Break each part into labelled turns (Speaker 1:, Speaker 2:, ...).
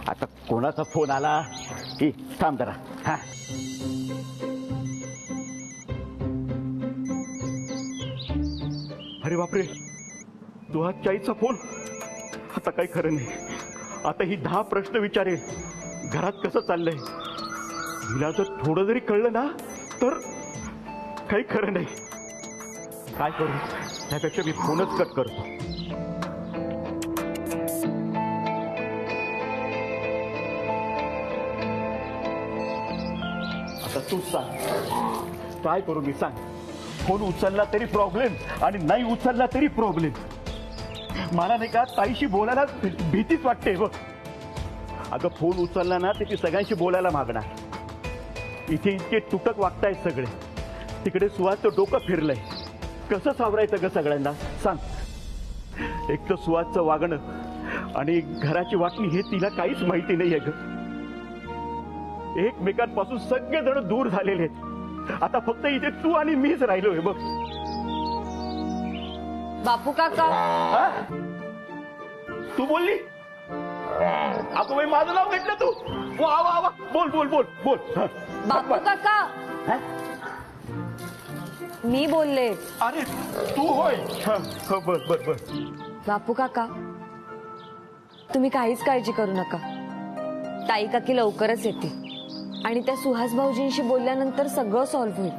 Speaker 1: आता कोणाचा फोन आला की थांब जरा. हा अरे बापरे, तुझा चाईचा फोन. आता काही खरं नाही. आता ही 10 प्रश्न विचारेल. घरात कसं चाललंय, हिला जर थोडं जरी कळलं ना तर काही खरं नाही. काय करू, त्यापेक्षा मी फोनच कट करतो. आता तूच सांग काय करू मी, सांग. फोन उचलला तरी प्रॉब्लेम आणि नाही उचलला तरी प्रॉब्लेम. मला नाही का ताईशी बोलायला भीतीच वाटते बघ. अगं फोन उचलला ना त्याची सगळ्यांशी बोलायला मागणार. इथे इतके तुटक वागतायत सगळे, तिकडे सुहासचं डोकं फिरलंय. कसं सावरायचं ग सगळ्यांना सांग. एक तर सुहासचं वागणं आणि घराची वाटणी हे तिला काहीच माहिती नाहीये ग. एकमेकांपासून सगळेजण दूर झालेले आहेत. आता फक्त इथे तू आणि मीच राहिलोय बघ.
Speaker 2: बापू काका,
Speaker 1: तू बोलली. अगं बाई, माझं नाव घेतलं तू. वा वा वा, बोल बोल बोल बोल.
Speaker 2: बापू काका, मी बोलले.
Speaker 1: अरे तू होय. बर बर बर.
Speaker 2: बापू काका, तुम्ही काहीच काळजी करू नका. ताई काकी लवकरच येते आणि त्या सुहास भाऊजींशी बोलल्यानंतर सगळं सॉल्व्ह होईल.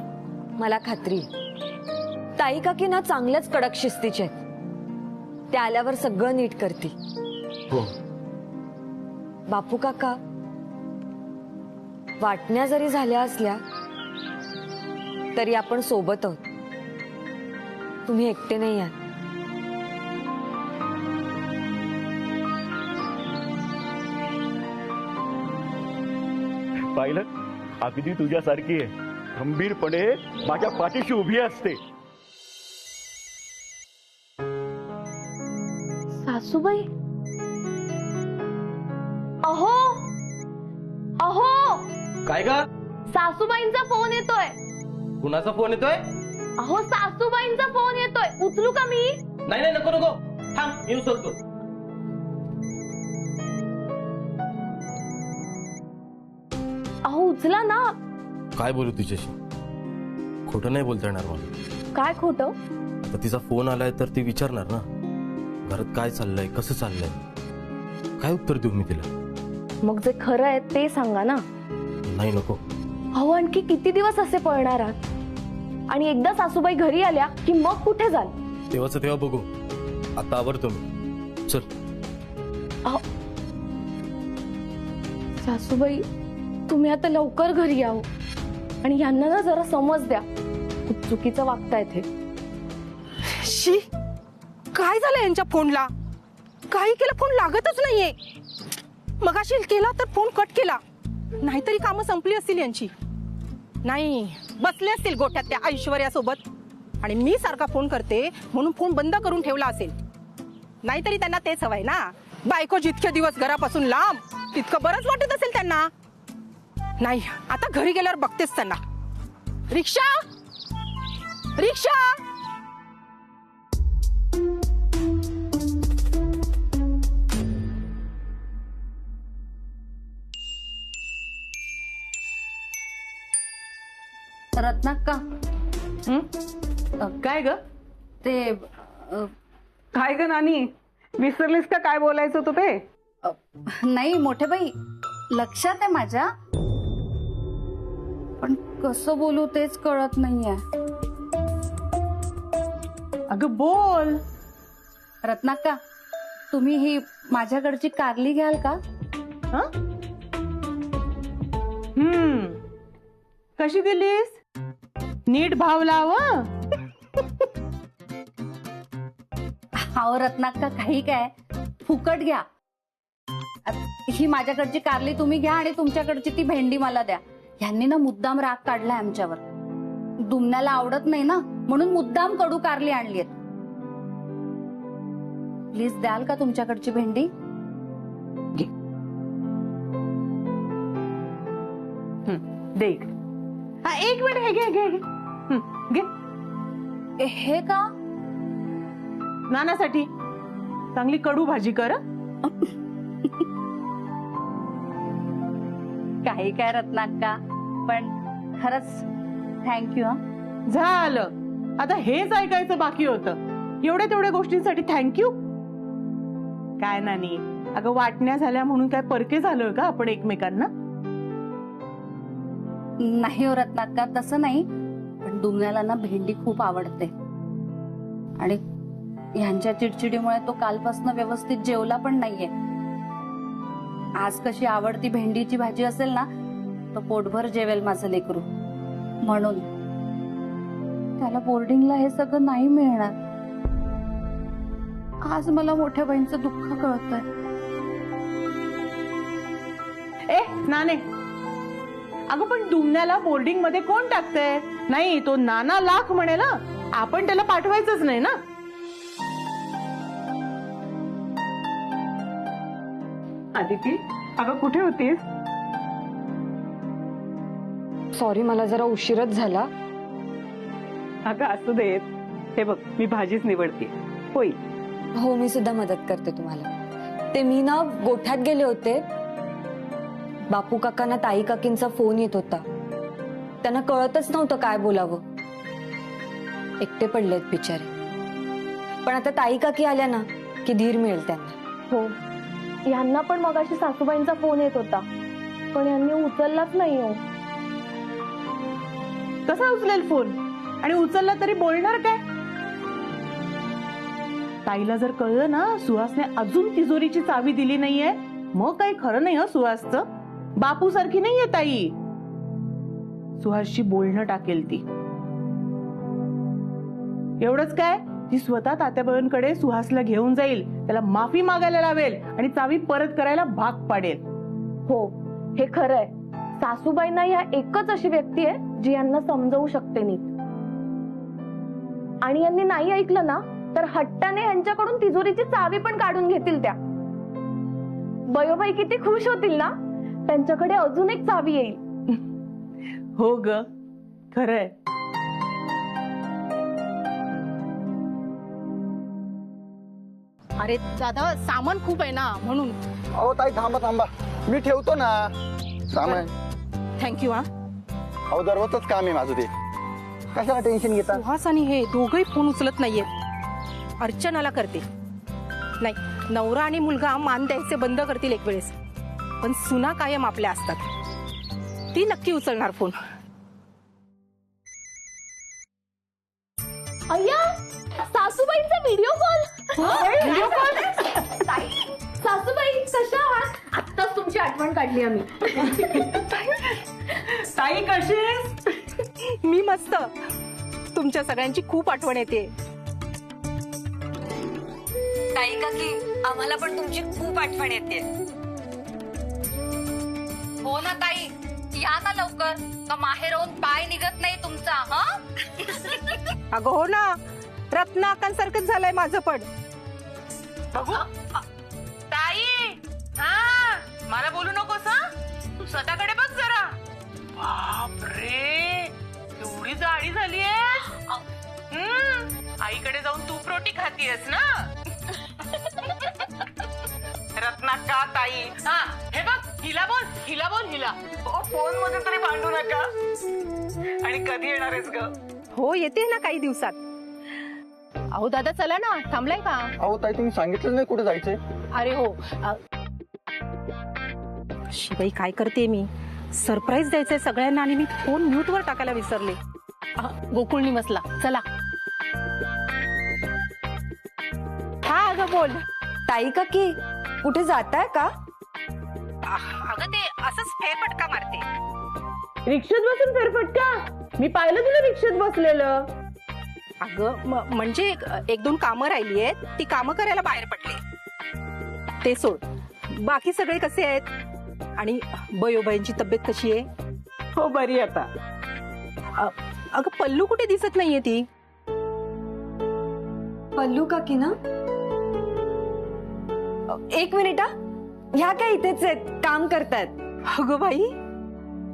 Speaker 2: मला खात्री आहे. ताई काकी ना चांगल्याच कडक शिस्तीचे आहेत. त्या आल्यावर सगळं नीट करतील.
Speaker 1: हो.
Speaker 2: बापू काका, वाटण्या जरी झाल्या असल्या तरी आपण सोबत आहोत. तुम्ही एकटे नाही आहात.
Speaker 1: पाहिलं, अगदी तुझ्यासारखी आहे. खंबीरपणे माझ्या पाठीशी उभी असते.
Speaker 3: सासूबाई, अहो अहो,
Speaker 4: काय ग?
Speaker 3: सासूबाईंचा फोन येतोय.
Speaker 4: कुणाचा फोन येतोय?
Speaker 3: अहो, सासूबाईंचा फोन येतोय. उचलू का मी?
Speaker 4: नाही नाही, नको नको, थांब, मी उचलतो.
Speaker 3: अहो उचला ना.
Speaker 4: काय बोलू तिच्याशी? खोटं नाही बोलता येणार मला.
Speaker 3: काय खोटं?
Speaker 4: आता तिचा फोन आलाय तर ती विचारणार ना, घरात काय चाललंय, कसं चाललंय. काय उत्तर देऊ मी तिला?
Speaker 3: मग जे खरं आहे ते सांगा ना.
Speaker 4: नाही नको.
Speaker 3: अहो, आणखी किती दिवस असे पळणार आहात? आणि एकदा सासूबाई घरी आल्या की मग कुठे जाल?
Speaker 4: तेव्हाच तेव्हा बघू. आता आवरतो मी, चल.
Speaker 3: अहो सासूबाई, तुम्ही आता लवकर घरी यावं. आणि यांना ना जरा समज द्या. खूप चुकीचं वागतायत हे.
Speaker 5: शी, काय झालं यांच्या फोनला? काही केलं फोन लागतच नाहीये. मगाशी केला तर फोन कट केला. नाहीतरी कामं संपली असतील यांची. नाही, बसले असतील गोठ्यात त्या ऐश्वर्या सोबत. आणि मी सारखा फोन करते म्हणून फोन बंद करून ठेवला असेल. नाहीतरी त्यांना तेच हवंय ना. बायको जितके दिवस घरापासून लांब तितकं बरंच वाटत असेल त्यांना. नाही, आता घरी गेल्यावर बघतेच त्यांना. रिक्षा, रिक्षा.
Speaker 6: रत्नाक्का,
Speaker 5: काय ग?
Speaker 6: ते
Speaker 5: काय ग नानी, विसरलीस का काय बोलायचं होतं ते?
Speaker 6: नाही मोठे बाई, लक्षात आहे माझ्या, पण कसं बोलू तेच कळत नाहीये.
Speaker 5: अगं बोल.
Speaker 6: रत्नाक्का, तुम्ही ही माझ्याकडची कारली घ्याल का?
Speaker 5: कशी दिलीस? नीट भाव लाव.
Speaker 6: हाव रत्नाक्का, काही काय फुकट घ्या. ही माझ्याकडची कारली तुम्ही घ्या आणि तुमच्याकडची ती भेंडी मला द्या. ह्यांनी ना मुद्दाम राग काढलाय आमच्यावर. दुमण्याला आवडत नाही ना, म्हणून मुद्दाम कडू कारली आणलीत. प्लीज द्याल का तुमच्याकडची भेंडी?
Speaker 5: दे इकडे. एक मिनिट, हे घे घे घे.
Speaker 6: हे का?
Speaker 5: नानासाठी चांगली कडू भाजी कर.
Speaker 6: काही काय रत्नाक्का, पण खरंच थँक्यू हा.
Speaker 5: झालं, आता हेच ऐकायचं बाकी होतं. एवढ्या तेवढ्या गोष्टींसाठी थँक्यू काय नानी? अगं वाटण्या झाल्या म्हणून काय परके झालोय का आपण एकमेकांना?
Speaker 6: नाही हो रत्नाक्का, तसं नाही, पण दुमण्याला ना भेंडी खूप आवडते आणि ह्यांच्या चिडचिडीमुळे तो कालपासून व्यवस्थित जेवला पण नाहीये. आज कशी आवडती भेंडीची भाजी असेल ना, तो पोटभर जेवेल माझं लेकरू. म्हणून त्याला बोर्डिंगला हे सगळं नाही मिळणार. आज मला मोठ्या बहिणीचं दुःख कळतंय.
Speaker 5: ए नाने, अगं पण दुमण्याला बोर्डिंग मध्ये कोण टाकतंय? नाही, तो नाना लाख म्हणे ना, आपण त्याला पाठवायचंच नाही ना. आदिती, अगं कुठे होतीस?
Speaker 2: सॉरी, मला जरा उशीरच झाला.
Speaker 5: अगं असू देत, हे बघ मी भाजीच निवडते, होईल.
Speaker 2: हो, मी सुद्धा मदत करते तुम्हाला. ते मी ना गोठ्यात गेले होते. बापू काकांना ताई काकींचा फोन येत होता. त्यांना कळतच नव्हतं काय बोलावं. एकटे पडलेत बिचारे. पण आता ताई काकी आल्या ना की धीर मिळेल त्यांना.
Speaker 3: हो, यांना पण मगाशी सासूबाईंचा फोन येत होता, पण यांनी उचललाच नाही हो.
Speaker 5: कसा उचलेल फोन? आणि उचलला तरी बोलणार काय? ताईला जर कळलं ना सुहासने अजून तिजोरीची चावी दिली नाहीये, मग काही खरं नाही हं सुहासचं. बापू सारखी नाहीये ताई. सुहासशी बोलणं टाकेल ती. एवढंच काय, ती स्वतः तात्याबाईंकडे सुहासला घेऊन जाईल, त्याला माफी मागायला लावेल आणि चावी परत करायला भाग पाडेल.
Speaker 3: हो, हे खरंय. सासूबाईंना ह्या एकच अशी व्यक्ती आहे जी यांना समजवू शकते नीट. आणि यांनी नाही ऐकलं ना तर हट्टाने यांच्याकडून तिजोरीची चावी पण काढून घेतील त्या. बयोबाई किती खुश होतील ना, त्यांच्याकडे अजून एक चावी येईल.
Speaker 5: हो ग, खरंय. अरे दादा, सामान खूप आहे ना म्हणून.
Speaker 7: अहो ताई थांबा थांबा, मी ठेवतो ना सामान.
Speaker 5: थँक्यू हा.
Speaker 7: अहो दररोजच काम आहे माझं ते, कशाला टेन्शन घेता?
Speaker 5: सुहास आणि हे दोघही फोन उचलत नाहीयेत. अर्चनाला करते. नाही, नवरा आणि मुलगा मान द्यायचे बंद करतील एक वेळेस, पण सुना कायम आपल्या असतात. ती नक्की उचलणार फोन.
Speaker 3: अय्या, सासूबाईंचा व्हिडिओ कॉल. Video call? सासूबाई कशा आहात? आत्ताच तुमची आठवण काढली आम्ही.
Speaker 5: ताई कशीस? मी मस्त. तुमच्या सगळ्यांची खूप आठवण येते.
Speaker 2: ताई काकी, आम्हाला पण तुमची खूप आठवण येते.
Speaker 6: हो ना ताई, या ना लवकर, का माहेर होऊन पाय निघत नाही तुमचा. हा
Speaker 5: अगं हो ना, रत्नाकांसारखंच झालंय माझं पण. बघू ताई. हा, मला बोलू नकोस हा. तू स्वतःकडे बघ जरा. बापरे, एवढी जाडी झालीये. आईकडे जाऊन तूप रोटी खातीयस ना. रत्नाका ताई. हा, हे बघ, हिला बोल, हिला बोल, हिला. फोन मध्ये तरी भांडू नका. आणि कधी येणार आहेस ग? हो, येते ना काही दिवसात. अहो दादा, चला ना, थांबलाय का?
Speaker 7: अहो ताई तुम्ही सांगितलं नाही कुठे जायचंय?
Speaker 5: अरे हो, शिवाई काय करते मी, सरप्राईज द्यायचंय सगळ्यांना आणि मी फोन म्यूट वर टाकायला विसरले. गोकुळ निमसला, चला. हा अगं बोल.
Speaker 2: ताई काकी, कुठे जाताय का?
Speaker 5: अगं ते असंच फेरफटका मारते. रिक्षात बसून फेरफटका? मी पाहिलं तुला रिक्षात बसलेलं. अगं म्हणजे एक दोन कामं राहिली आहेत, ती कामं करायला बाहेर पडले. ते सोड, बाकी सगळे कसे आहेत? आणि बयोबाईंची तब्येत कशी आहे? हो, बरी आता. अगं पल्लू कुठे दिसत नाहीये ती?
Speaker 2: पल्लू काकी ना? एक मिनिट हा. ह्या काय इथेच आहेत, काम करतायत.
Speaker 5: अगं बाई,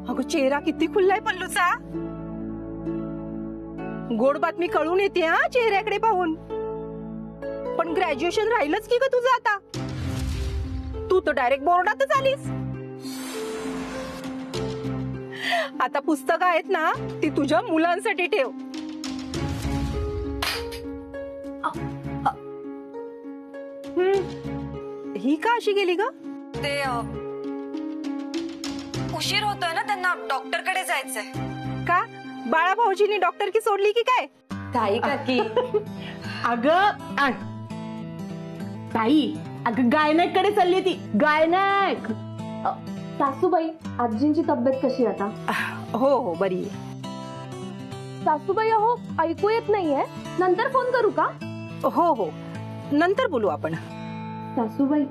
Speaker 5: अगं चेहरा किती खुल्लाय पल्लूचा. गोड बातमी कळून येते हा चेहऱ्याकडे पाहून. पण ग्रॅज्युएशन राहिलंच की ग तुझं आता? तू तर डायरेक्ट बोर्डातच आलीस. आता पुस्तकं आहेत ना ती तुझ्या मुलांसाठी ठेव. ही का अशी गेली ग?
Speaker 2: ते उशीर होतोय ना, त्यांना डॉक्टरकडे जायचंय.
Speaker 5: का बाळा भाऊजींनी डॉक्टर की सोडली की काय?
Speaker 2: ताई काकी
Speaker 3: अगं ताई, अगं गायनाक कडे चालली ती. गायनाक. सासूबाई, आजींची तब्येत कशी आता?
Speaker 5: हो हो बरी आहे.
Speaker 3: सासूबाई अहो ऐकू येत नाहीये, नंतर फोन करू का?
Speaker 5: हो हो नंतर बोलू आपण.
Speaker 3: सासूबाई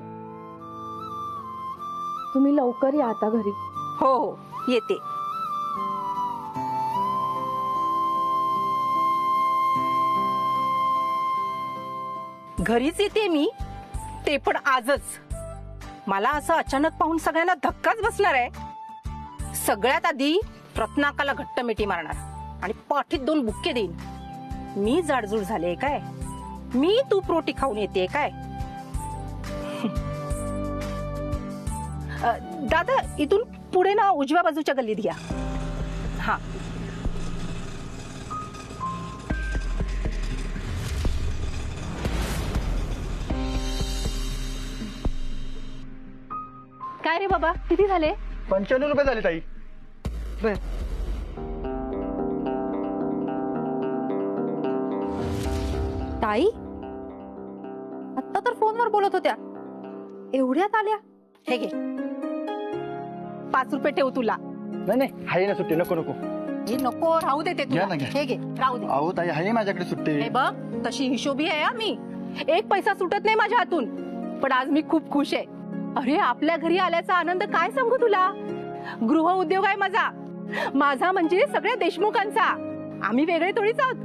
Speaker 3: तुम्ही लवकर या आता घरी.
Speaker 5: हो हो येते. घरीच येते मी, ते पण आजच. मला असं अचानक पाहून सगळ्यांना धक्काच बसणार आहे. सगळ्यात आधी रत्नाकाला घट्ट मिठी मारणार आणि पाठीत 2 बुक्के देईन. मी जाडजूड झाले काय? मी तूप रोटी खाऊन येते काय? दादा इथून पुढे ना उजव्या बाजूच्या गल्लीत घ्या. हा काय रे बाबा किती झाले?
Speaker 7: 95 रुपये झाले ताई.
Speaker 5: बर ताई आता तर फोनवर बोलत होत्या, एवढ्यात आल्या. हे घे 5 रुपये ठेव तुला.
Speaker 7: नाही नाही आहे ना सुट्टी, नको नको.
Speaker 5: हे नको राहू दे ते तुला.
Speaker 7: घ्या ना, घ्या.
Speaker 5: हे घे राहू दे.
Speaker 7: अहो ताई आहे माझ्याकडे सुट्टी.
Speaker 5: हे बघ तशी हिशोबी आहे हा मी. 1 पैसा सुटत नाही माझ्या हातून. पण आज मी खूप खुश आहे. अरे आपल्या घरी आल्याचा आनंद काय सांगू तुला. गृह उद्योग आहे माझा. माझा म्हणजे सगळ्या देशमुखांचा. आम्ही वेगळे थोडीच आहोत.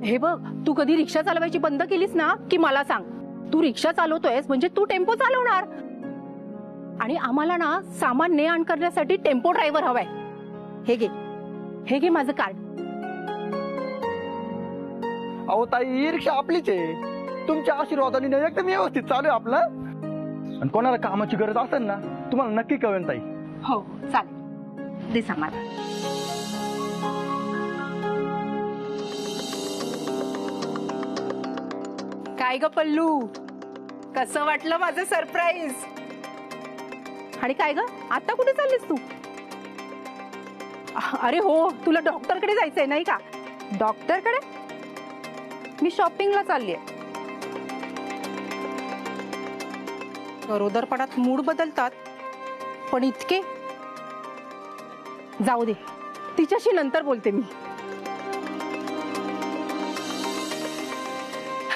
Speaker 5: हे बघ तू कधी रिक्षा चालवायची बंद केलीस ना की मला सांग. तू रिक्षा चालवतोयस म्हणजे तू टेम्पो चालवणार. आणि आम्हाला ना सामान ने आण करण्यासाठी टेम्पो ड्रायव्हर हवाय. हे घे माझं कार्ड.
Speaker 7: अहो ताई ही रिक्षा आपलीच आहे. तुमच्या आशीर्वादाने ना एकदम व्यवस्थित चालू आहे आपलं. आणि कोणाला कामाची गरज असेल ना तुम्हाला नक्की कळेल ताई.
Speaker 5: हो चालेल दे सामान. काय ग पल्लू, कसं वाटलं माझं सरप्राईज? आणि काय ग आता कुठे चाललीस तू? अरे हो तुला डॉक्टरकडे जायचंय नाही का? डॉक्टरकडे? मी शॉपिंगला चाललीये. गरोदरपणात मूड बदलतात पण इतके? जाऊ दे, तिच्याशी नंतर बोलते मी.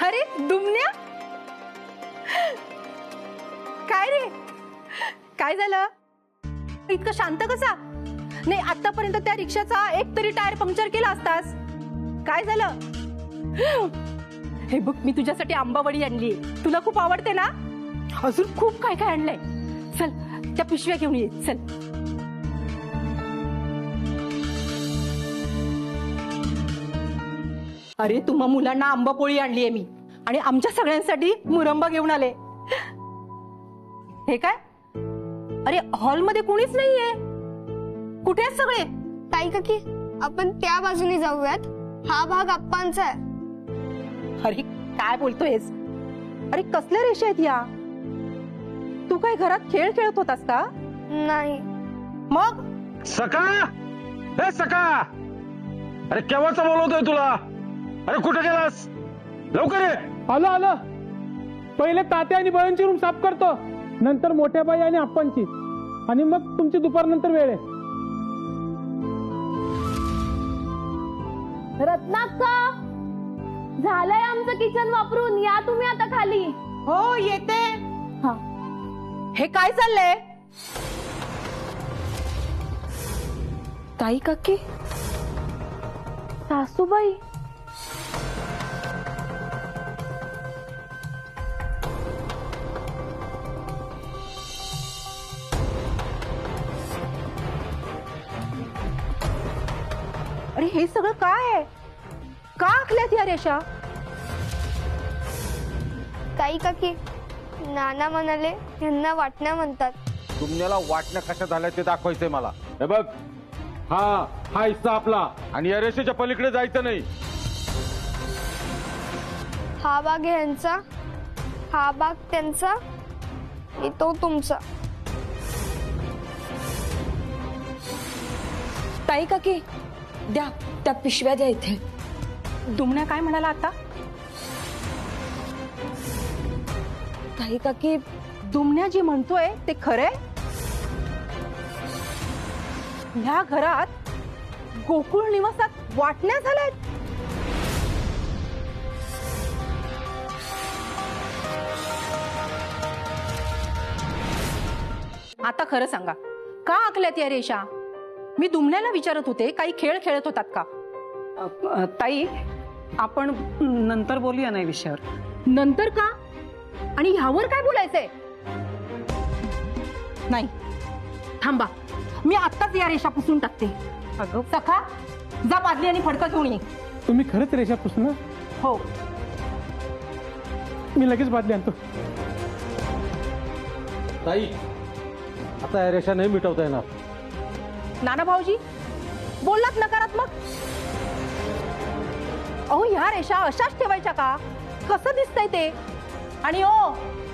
Speaker 5: अरे दुमण्या, काय रे, काय झालं? इतकं शांत कसा? नाही आतापर्यंत त्या रिक्षाचा एक तरी टायर पंक्चर केला असतास. काय झालं? हे बघ मी तुझ्यासाठी आंबावडी आणली. तुला खूप आवडते ना? अजून खूप काय काय आणलंय. चल त्या पिशव्या घेऊन ये. चल अरे तुम्हा मुलांना आंबापोळी आणली आहे मी आणि आमच्या सगळ्यांसाठी मुरंबा घेऊन आले. हे काय? अरे हॉलमध्ये कोणीच नाहीये. कुठे आहेत सगळे?
Speaker 8: ताई काकी आपण त्या बाजूने जाऊयात. हा भाग आप्पांचा आहे.
Speaker 5: अरे काय बोलतोयस? अरे कसल्या रेषा आहेत या? तू काय घरात खेळ खेळत होतास का?
Speaker 8: नाही.
Speaker 5: मग
Speaker 9: सका, हे सका, अरे केव्हाचा बोलवतोय तुला? अरे कुठे गेलास? लवकर ये.
Speaker 10: आलो आलो. पहिले तात्या आणि बळांची रूम साफ करतो, नंतर मोठ्या बाई आणि आप्पांची, आणि मग तुमची दुपारनंतर वेळ आहे.
Speaker 3: रत्नाक्का, झालंय आमचं किचन वापरून. या तुम्ही आता खाली.
Speaker 5: हो येते.
Speaker 3: हा.
Speaker 5: हे काय चाललंय?
Speaker 2: ताई काकी,
Speaker 3: सासूबाई,
Speaker 5: अरे हे सगळं काय आहे? का आखल्यात या रेषा?
Speaker 8: ताई काकी नाना म्हणाले यांना वाटण्या म्हणतात.
Speaker 9: तुम्हाला वाटणं कशा झाल्या ते दाखवायचंय मला. हे बघ हा हिस्सा आपला आणि या रेषेच्या पलीकडे जायचं नाही.
Speaker 8: हा भाग ह्यांचा, हा भाग त्यांचा, तो तुमचा.
Speaker 2: ताई काकी द्या, त्या पिशव्या द्या इथे.
Speaker 5: दुमण्या काय म्हणाला आता?
Speaker 2: ताई काकी
Speaker 5: दुमण्या जी म्हणतोय ते खरंय? ह्या घरात गोकुळ निवासात वाटण्या झाल्यात? आता खरं सांगा, का आखल्यात या रेषा? मी दुमण्याला विचारत होते, काही खेळ खेळत होतात का?
Speaker 11: ताई, आपण नंतर बोलूया नाही विषयावर.
Speaker 5: नंतर का? आणि ह्यावर काय बोलायचंय? नाही, थांबा, मी आत्ताच या रेषा पुसून टाकते.
Speaker 11: अगं
Speaker 5: सखा, जा बादली आणि फडकं घेऊन ये.
Speaker 10: तुम्ही खरंच रेषा पुसणार?
Speaker 5: हो.
Speaker 10: मी लगेच बादली आणतो.
Speaker 9: ताई, आता या रेषा नाही मिटवता येणार.
Speaker 5: नाना भाऊजी, बोललात नकारात्मक? अहो, ह्या रेषा अशाच ठेवायच्या का? कसं दिसतंय ते? आणि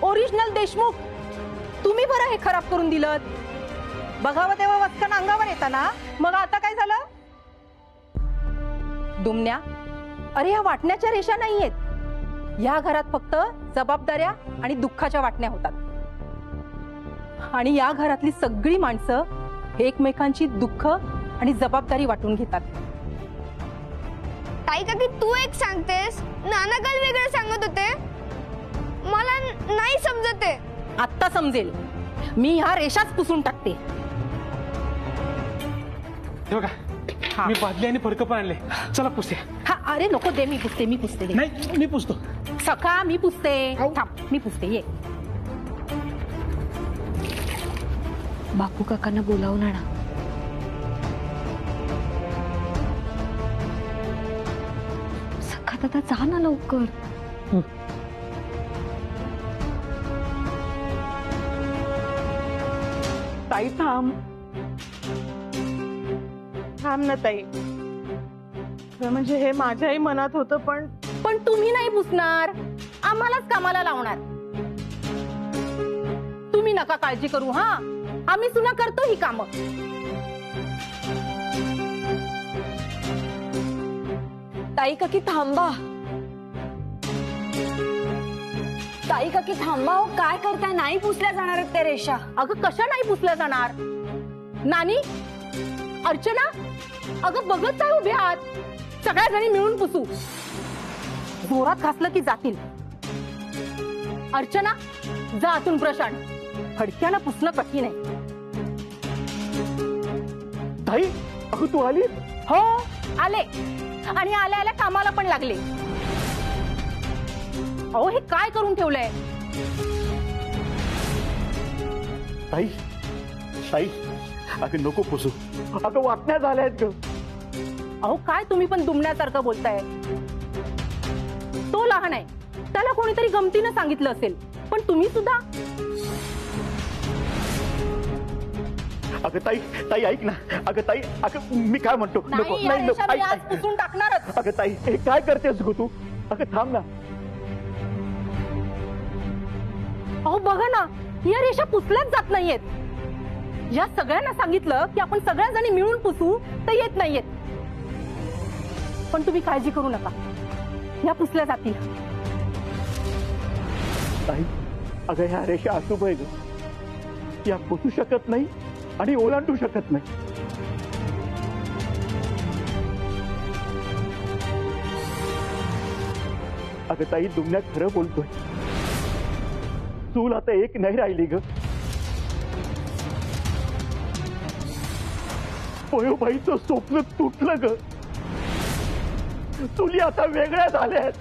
Speaker 5: ओरिजिनल देशमुख, तुम्ही बरं हे खराब करून दिलं. बघावं तेव्हा वचकन अंगावर येतं ना. मग आता काय झालं? दुमण्या, अरे ह्या वाटण्याच्या रेषा नाहीयेत. या घरात फक्त जबाबदाऱ्या आणि दुःखाच्या वाटण्या होतात. आणि या घरातली सगळी माणसं एकमेकांची दुःख आणि जबाबदारी वाटून घेतात.
Speaker 8: ताई काकी तू एक सांगतेस, नाना काल वेगळं सांगत होते. मला नाही समजत आहे.
Speaker 5: आत्ता समजेल. मी ह्या रेषाच पुसून टाकते.
Speaker 10: हे बघा, मी बादली आणि फडकं पण आणले. चला पुसूया.
Speaker 5: हा, अरे नको दे, मी पुसते.
Speaker 10: नाही, मी पुसतो.
Speaker 5: सखा, मी पुसते. थांब, मी पुसते. ये.
Speaker 2: बापू काकांना बोलावून आणा. सखा दादा, जा ना लवकर.
Speaker 11: ताई थांब ना ताई. म्हणजे हे माझ्याही मनात होतं,
Speaker 5: पण तुम्ही नाही पुसणार, आम्हालाच कामाला लावणार. तुम्ही नका काळजी करू. हा, आम्ही सुना करतो ही कामं.
Speaker 2: ताई काकी थांबा. ताई काकी थांबा. हो, काय करताय? नाही पुसल्या जाणार आहेत त्या रेषा.
Speaker 5: अगं, कशा नाही पुसल्या जाणार? नानी, अर्चना, अगं बघत काय उभे आहात? सगळ्या जणी मिळून पुसू. जोरात घासलं की जातील. अर्चना, जा आतून ब्रश आण. फडक्यानं पुसणं कठीण आहे.
Speaker 1: ताई, अगं तू आली?
Speaker 5: हो, आले. आणि आल्या आल्या कामाला पण लागले. अहो, हे काय करून ठेवलंय?
Speaker 1: ताई, ताई, अगं नको पुसू. अगं वाटण्या झाल्यात ग.
Speaker 5: अहो, काय तुम्ही पण दुमण्यासारखं बोलताय? तो लहान आहे, त्याला कोणीतरी गमतीनं सांगितलं असेल, पण तुम्ही सुद्धा.
Speaker 1: अगं ताई, ताई ऐक ना. अगं ताई, अगं मी काय म्हणतो, नको.
Speaker 5: नाही, या रेषा मी आज
Speaker 1: ऐक.
Speaker 5: पुसून टाकणारच.
Speaker 1: अगं ताई, हे काय करतेस गो तू? अगं थांब ना.
Speaker 5: अहो बघा ना, या रेषा पुसल्याच जात नाहीयेत. या सगळ्यांना सांगितलं की आपण सगळ्या जणी मिळून पुसू, तर येत नाहीयेत. पण तुम्ही काळजी करू नका, या पुसल्या जातील.
Speaker 1: ताई, अगं ह्या रेषा अशुभ आहे ग. या पुसू शकत नाही आणि ओलांडू शकत नाही. अगं ताई, दुमण्या खरं बोलतोय. चूल आता एक नाही राहिली ग. पयोबाईचं स्वप्न तुटलं ग. चुली आता वेगळ्या झाल्यात.